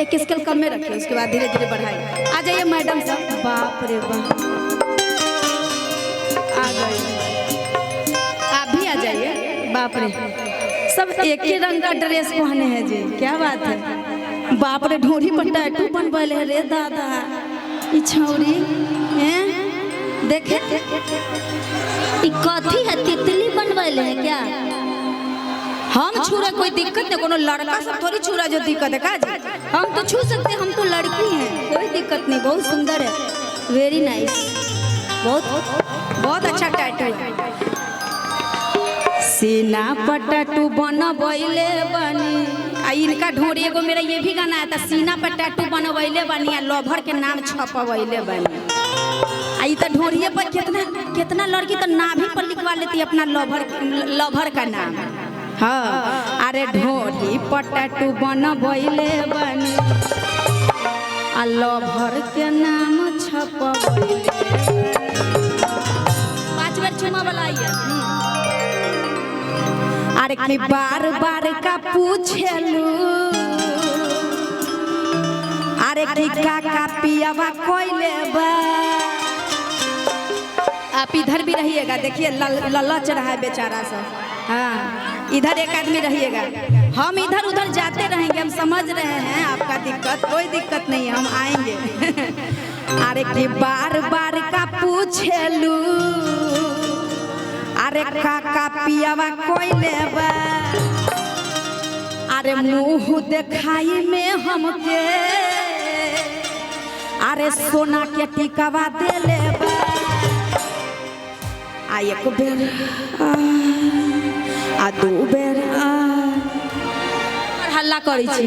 एक स्केल कम में रखिए, उसके बाद धीरे धीरे बढ़ाइए। आ जाइए मैडम साहब। बाप रे बाप, आ गए, आप भी आ जाइए। बाप रे, सब एक ही रंग का ड्रेस पहने हैं जी, क्या बात है। बाप रे, ढोरी पर टैटू बनवाले है रे दादा, ई छौरी हैं देखे। ई कथी है, तितली बनवाले है क्या? हम छूरा कोई दिक्कत नहीं, कोनो लड़का सब थोड़ी छूरा जो दिक्कत है काज। हम तो छू सकते हैं, हम तो लड़की हैं, कोई दिक्कत नहीं। बहुत सुंदर है, वेरी नाइस, बहुत बहुत अच्छा टैटू है। सीना पर टैटू बनवैले बनी, आ इनका ढोरी एगो मेरा ये भी गाना है, सीना पर टैटू बनवैले बनी आ लवर के नाम छपवैले बनी। आई तो ढोरिए पर कितना कितना लड़की तो नाभि पर लिखवा लेती है अपना लवर का नाम। हाँ, अरे ढोरी पर टैटू बनवैले बनी आ लवर के नाम छपवैले। 5 बार चुमा बुलाइए। अरे कि बार बार का पूछेलू, अरे कि का पियावा कोइले बा। आप इधर भी रहिएगा, देखिए ललच रहा है बेचारा सब। हाँ, इधर एक आदमी रहिएगा, हम इधर उधर जाते रहेंगे, हम समझ रहे हैं आपका दिक्कत, कोई दिक्कत नहीं है, हम आएंगे। अरे कि बार बार का पूछेलू, अरे का पियावा कोइले बा। अरे मुँह देखाई में हमके, अरे सोना के टिकावा देले बा। आ एक बेर आ 2 बेर हल्ला करी छी।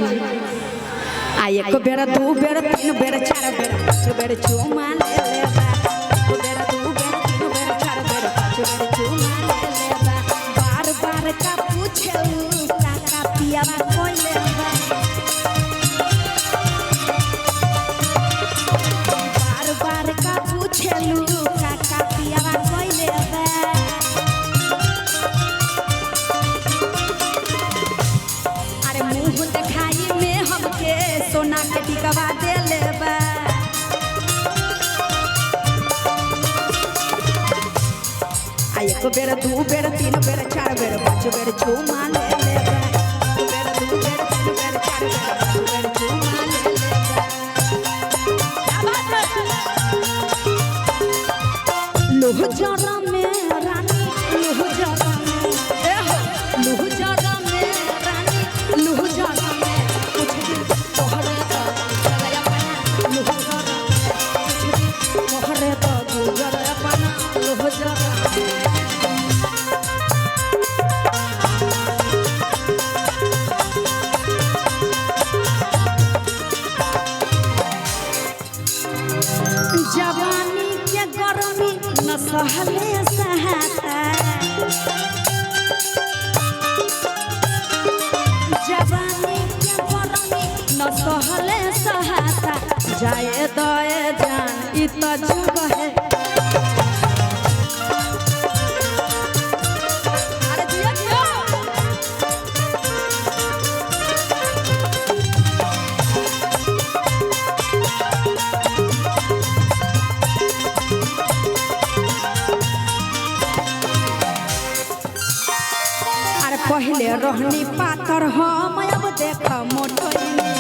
आ एक बेर 2 बेर 3 बेर 4 बेर 5 बेर चुमा ले लेबा। 1 बेर 2 बेर 3 बेर 4 बेर 5 बेर चुमा ले लेबा। बार बार का पूछेलू, का पियावा कोइले बा। बार बार का पूछेलू, का पियावा कोइले बा। अरे मुँह देखाई में हमके सोना के टिकवा देले बा। आ 1 बेर 2 बेर 3 बेर 4 बेर 5 बेर चुमा ले लेबा। 1 बेर 2 बेर 3 बेर 4 बेर 5 बेर चुमा ले लेबा। क्या बात है। लोह जरा में रानी, लोह जरा में, ए हो लोह जरा में रानी, लोह जरा में कुछ दिन तोहरे तो चलया पाना। लोह जरा कुछ दिन तोहरे तो गुजरया पाना। लोह जरा जवानी के गर्मी न सहले सहाता। जवानी के गर्मी न सहले सहाता। जाए दए जान ई तो जगह है। अरे जिया जिया। पहले रहनी पातर हम अब देख मोटोइनी।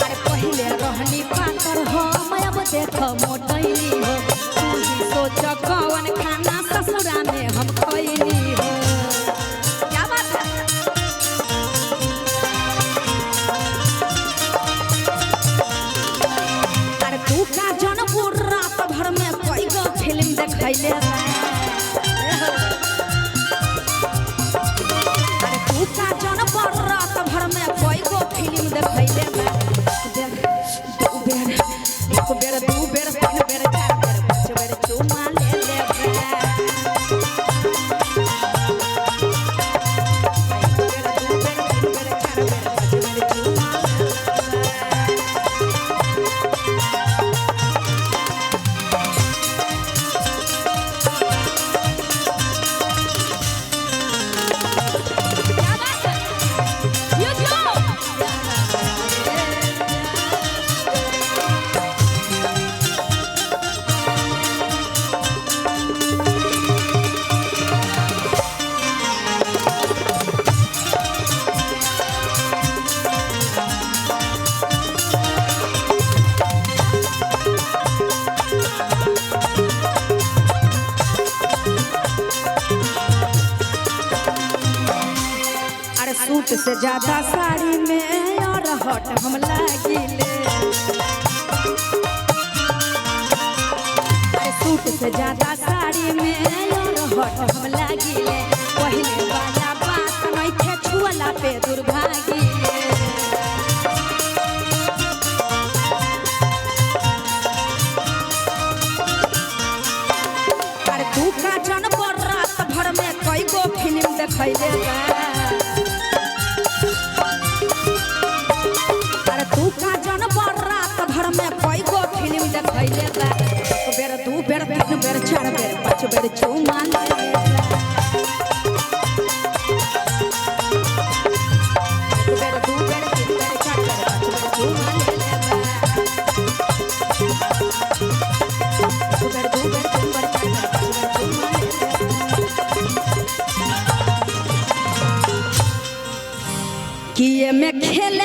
अरे पहले रहनी पातर हम अब देख मोटोइनी हो। तू ही सोच कौन खाना ससुरा में हम खइनी हो। क्या बात है। अरे तू का जनपुर रात भर में कई गो फिल्म देखैले बा। अरे तू का जनपुर रात भर में कई गो फिल्म देखैले बा। 2 बेर 1 बेर 2 बेर 3 बेर 4 बेर 5 बेर चुमा ले लेबा। 1 बेर 2 बेर 3 बेर 4 बेर 5 बेर चुमा ले लेबा। सूट से ज्यादा साड़ी में और हट हम लागिले। सूट से ज्यादा साड़ी में और हट हम लागिले। पहले वाला बात नइखे छुअला पे दुर्भागिले। अरे तू का जन पर रात भर में कई गो फिल्म देखैले बा। अरे तू का जन पर रात भर में कई गो फिल्म देखैले बा। एक बेर दू बेर तीन बेर चार बेर पांच बेर चुमा लेले बा। एक बेर दू बेर तीन बेर चार बेर पांच बेर चुमा लेले बा। एक बेर दू बेर तीन बेर चार बेर पांच बेर चुमा लेले बा। किए में खेले